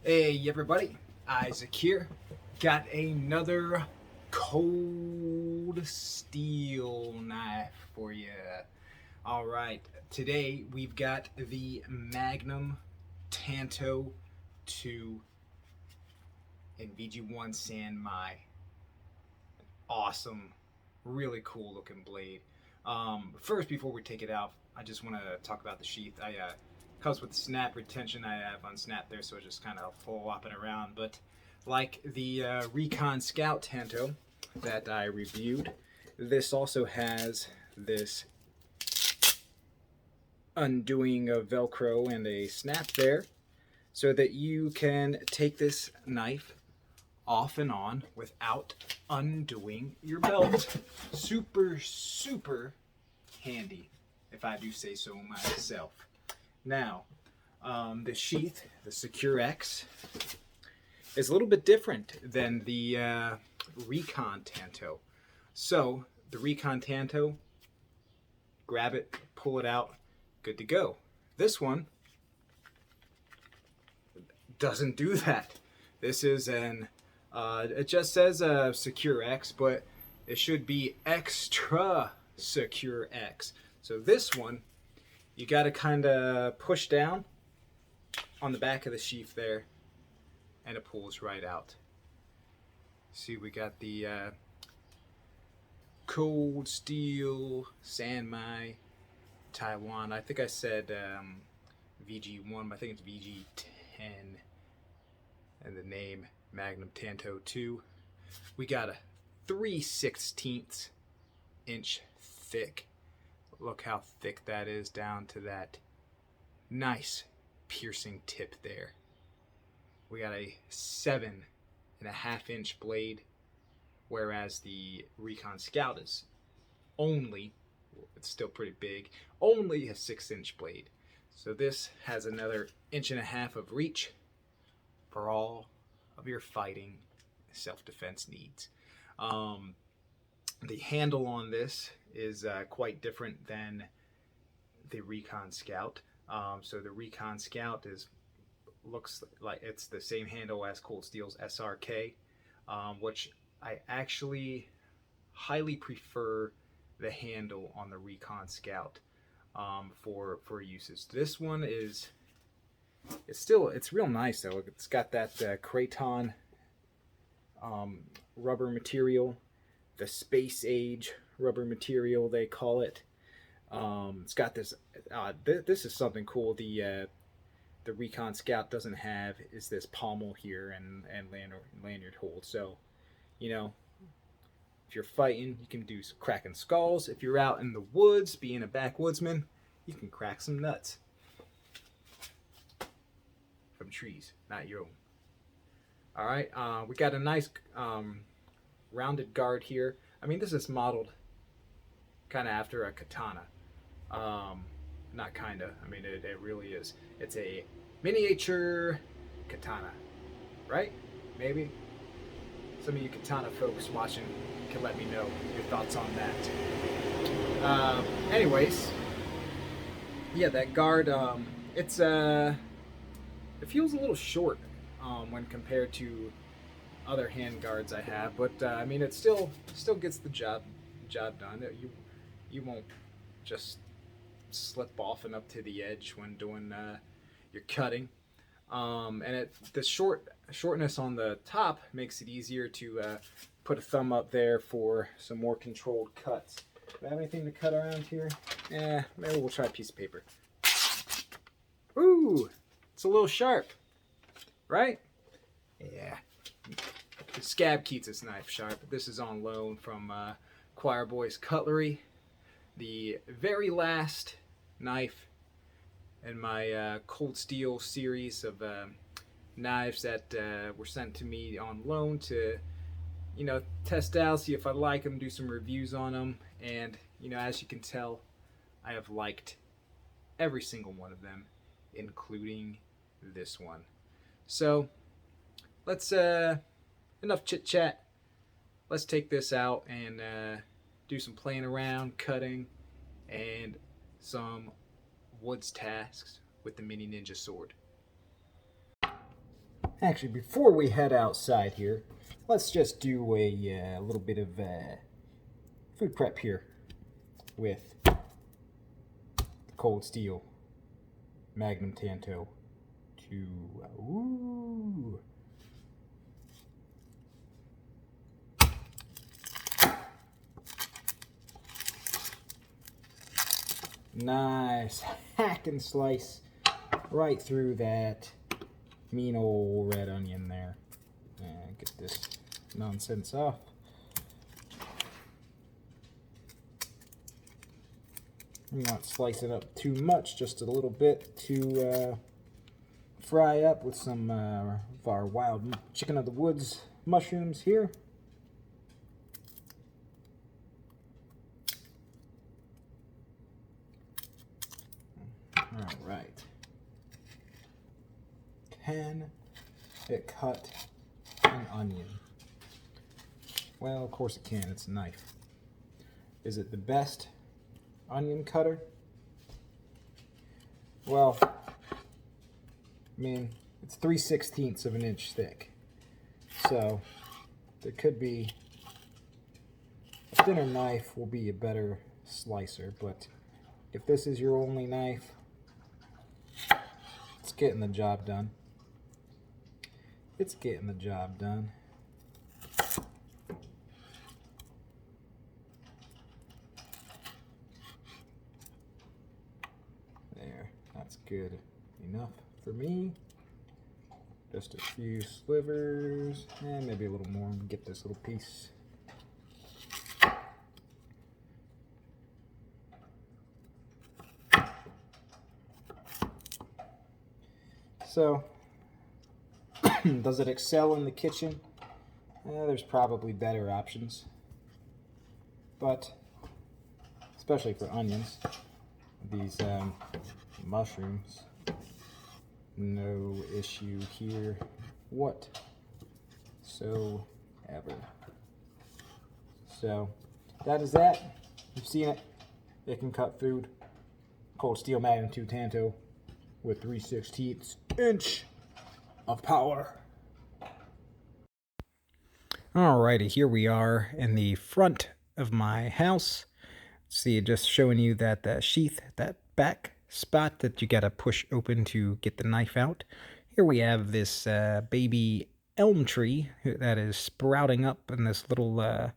Hey everybody, Isaac here. Got another cold steel knife for you. Alright, today we've got the Magnum Tanto 2 in VG1 San Mai. Awesome, really cool looking blade. First, before we take it out, I just want to talk about the sheath. Comes with snap retention. I have unsnapped there, so it's just kind of flopping around. But like the Recon Scout Tanto that I reviewed, this also has this undoing of Velcro and a snap there, so that you can take this knife off and on without undoing your belt. Super, super handy, if I do say so myself. Now, the sheath, the Secure X, is a little bit different than the Recon Tanto. So, the Recon Tanto, grab it, pull it out, good to go. This one doesn't do that. This is an, it just says Secure X, but it should be Extra Secure X. So this one, you got to kind of push down on the back of the sheath there, and it pulls right out. See, we got the Cold Steel San Mai Taiwan. I think I said VG1, but I think it's VG10, and the name Magnum Tanto 2. We got a 3/16 inch thick. Look how thick that is down to that nice piercing tip there. We got a 7.5 inch blade, whereas the Recon Scout is only, it's still pretty big, only a 6-inch blade. So this has another 1.5 inches of reach for all of your fighting self-defense needs. The handle on this is quite different than the Recon Scout. So the Recon Scout looks like it's the same handle as Cold Steel's SRK, which I actually highly prefer the handle on the Recon Scout for uses. This one it's real nice though. It's got that Kraton rubber material, the space age rubber material they call it. It's got this. This is something cool. The Recon Scout doesn't have is this pommel here and lanyard hold. So, you know, if you're fighting, you can do some cracking skulls. If you're out in the woods, being a backwoodsman, you can crack some nuts from trees, not your own. All right, we got a nice rounded guard here. I mean, this is modeled kind of after a katana. Not kinda. I mean, it really is. It's a miniature katana, right? Maybe. Some of you katana folks watching can let me know your thoughts on that. Anyways, yeah, that guard. It feels a little short when compared to other hand guards I have, but I mean, it still gets the job done. You won't just slip off and up to the edge when doing your cutting, and the shortness on the top makes it easier to put a thumb up there for some more controlled cuts. Do I have anything to cut around here? Maybe we'll try a piece of paper. Ooh, it's a little sharp, right? Yeah. The scab keeps its knife sharp. This is on loan from Choir Boys Cutlery, the very last knife in my Cold Steel series of knives that were sent to me on loan to, you know, test out, see if I like them, do some reviews on them, and, you know, as you can tell, I have liked every single one of them, including this one. So, let's, enough chit chat. Let's take this out and do some playing around, cutting, and some woods tasks with the mini ninja sword. Actually, before we head outside here, let's just do a little bit of food prep here with the Cold Steel Magnum Tanto to ooh. Nice hack and slice right through that mean old red onion there. And get this nonsense off. I'm not slicing up too much, just a little bit to fry up with some of our wild chicken of the woods mushrooms here. All right. Can it cut an onion? Well, of course it can. It's a knife. Is it the best onion cutter? Well, I mean, it's 3/16 of an inch thick. So there could be a thinner knife will be a better slicer, but if this is your only knife, it's getting the job done. It's getting the job done. There, that's good enough for me. Just a few slivers, and maybe a little more to get this little piece. So, does it excel in the kitchen? There's probably better options, but especially for onions, these mushrooms, no issue here whatsoever. So that is that. You've seen it. It can cut food. Cold Steel Magnum Tanto with 3/16 inch of power. Alrighty, here we are in the front of my house. See, just showing you that sheath, that back spot that you gotta push open to get the knife out. Here we have this baby elm tree that is sprouting up in this little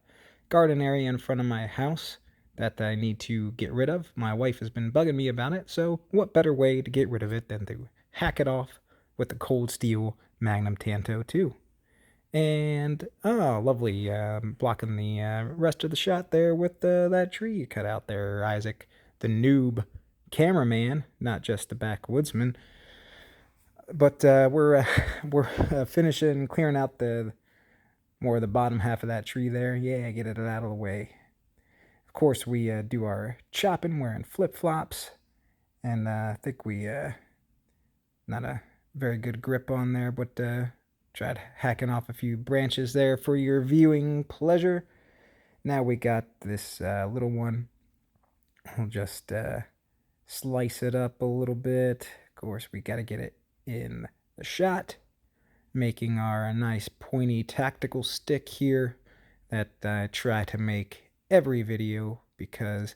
garden area in front of my house that I need to get rid of. My wife has been bugging me about it, so what better way to get rid of it than to hack it off with the Cold Steel Magnum Tanto 2. And, oh, lovely, blocking the rest of the shot there with that tree you cut out there, Isaac, the noob cameraman, not just the backwoodsman. But we're finishing clearing out the more of the bottom half of that tree there. Yeah, get it out of the way. Of course, we do our chopping wearing flip-flops, and I think we not a very good grip on there, but tried hacking off a few branches there for your viewing pleasure. Now we got this little one. We'll just slice it up a little bit. Of course, we got to get it in the shot, making our nice pointy tactical stick here that I try to make every video, because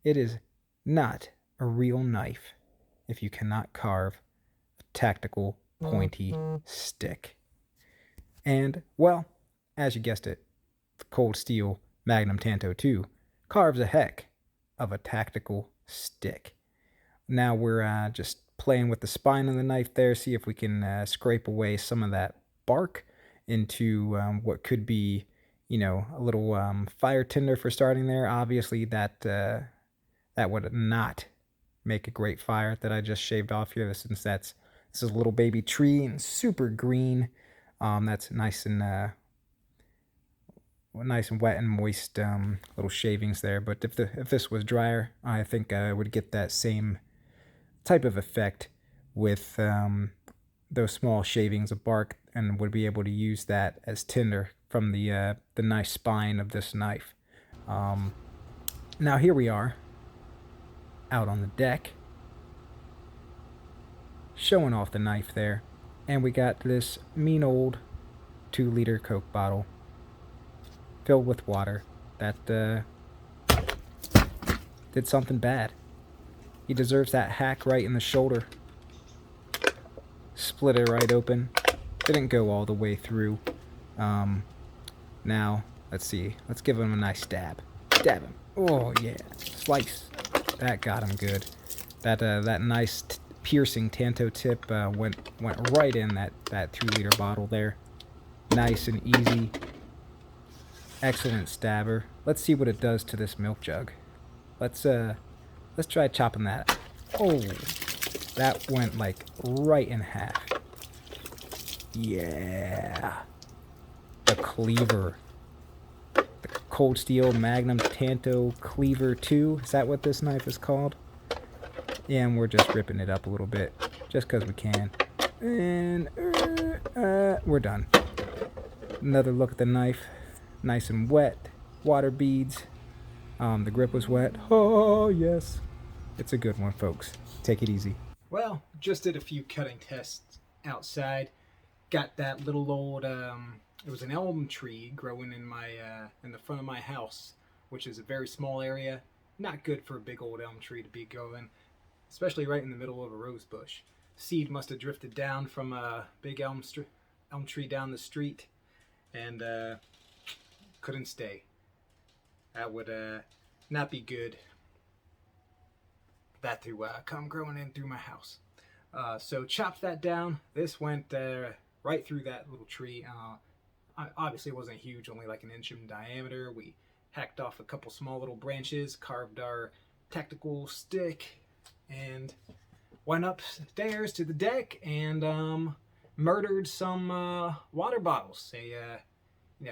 it is not a real knife if you cannot carve a tactical pointy stick. And, well, as you guessed it, the Cold Steel Magnum Tanto 2 carves a heck of a tactical stick. Now we're just playing with the spine of the knife there, see if we can scrape away some of that bark into what could be, you know, a little fire tinder for starting there. Obviously, that would not make a great fire that I just shaved off here, since this is a little baby tree and super green. That's nice and wet and moist little shavings there. But if this was drier, I think I would get that same type of effect with those small shavings of bark, and would be able to use that as tinder from the nice spine of this knife. Now here we are out on the deck, showing off the knife there. And we got this mean old 2-liter Coke bottle filled with water that did something bad. He deserves that hack right in the shoulder. Split it right open. Didn't go all the way through. Now, let's see. Let's give him a nice stab. Stab him. Oh, yeah. Slice. That got him good. That nice piercing Tanto tip went right in that 2-liter bottle there. Nice and easy. Excellent stabber. Let's see what it does to this milk jug. Let's try chopping that. Oh, that went like right in half. Yeah. The cleaver. The Cold Steel Magnum Tanto Cleaver 2. Is that what this knife is called? Yeah, and we're just ripping it up a little bit. Just because we can. And we're done. Another look at the knife. Nice and wet. Water beads. The grip was wet. Oh, yes. It's a good one, folks. Take it easy. Well, just did a few cutting tests outside. Got that little old, it was an elm tree growing in my, in the front of my house, which is a very small area. Not good for a big old elm tree to be growing, especially right in the middle of a rose bush. Seed must have drifted down from a big elm tree down the street and couldn't stay. That would not be good. That to come growing in through my house. So chopped that down. This went right through that little tree. Obviously it wasn't huge, only like 1 inch in diameter. We hacked off a couple small little branches, carved our tactical stick, and went upstairs to the deck and murdered some water bottles. A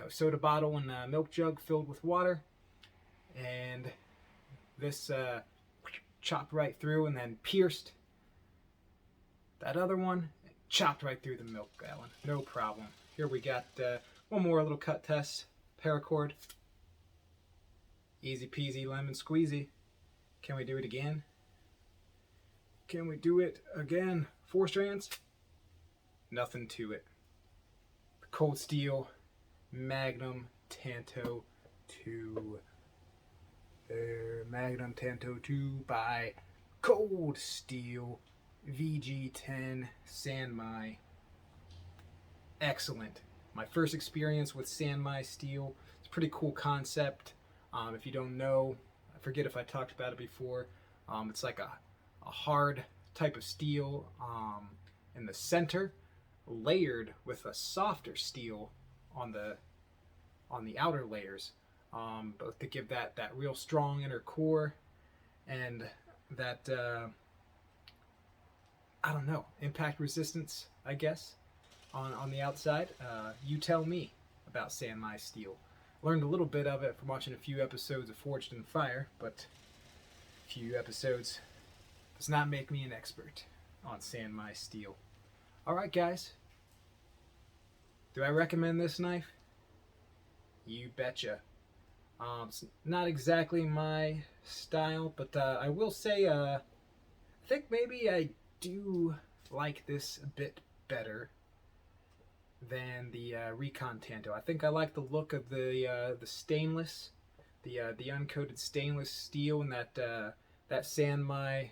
soda bottle and a milk jug filled with water, and this chopped right through and then pierced that other one, chopped right through the milk gallon. No problem. Here we got one more little cut test. Paracord. Easy peasy lemon squeezy. Can we do it again? Can we do it again? 4 strands? Nothing to it. The Cold Steel Magnum Tanto 2. Magnum Tanto 2 by Cold Steel VG10 San Mai. Excellent. My first experience with San Mai steel. It's a pretty cool concept. If you don't know, I forget if I talked about it before. It's like a hard type of steel in the center, layered with a softer steel on the outer layers, both to give that real strong inner core and that I don't know, impact resistance, I guess, on the outside. You tell me about San Mai steel. Learned a little bit of it from watching a few episodes of Forged in Fire, but a few episodes does not make me an expert on San Mai steel. Alright guys, do I recommend this knife? You betcha. It's not exactly my style, but I will say I think maybe I do like this a bit better than the Recon Tanto. I think I like the look of the stainless, the uncoated stainless steel, and that San Mai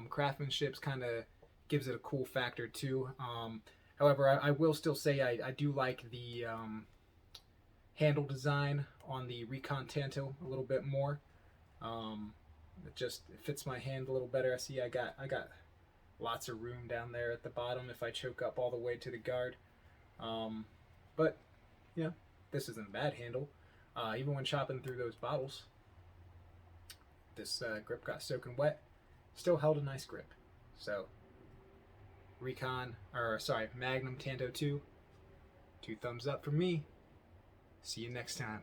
craftsmanship kind of gives it a cool factor too. However, I will still say I do like the handle design on the Recon Tanto a little bit more. It fits my hand a little better. I see I got lots of room down there at the bottom if I choke up all the way to the guard. But this isn't a bad handle. Even when chopping through those bottles, this grip got soaking wet, still held a nice grip. So Magnum Tanto 2, 2 thumbs up for me. See you next time.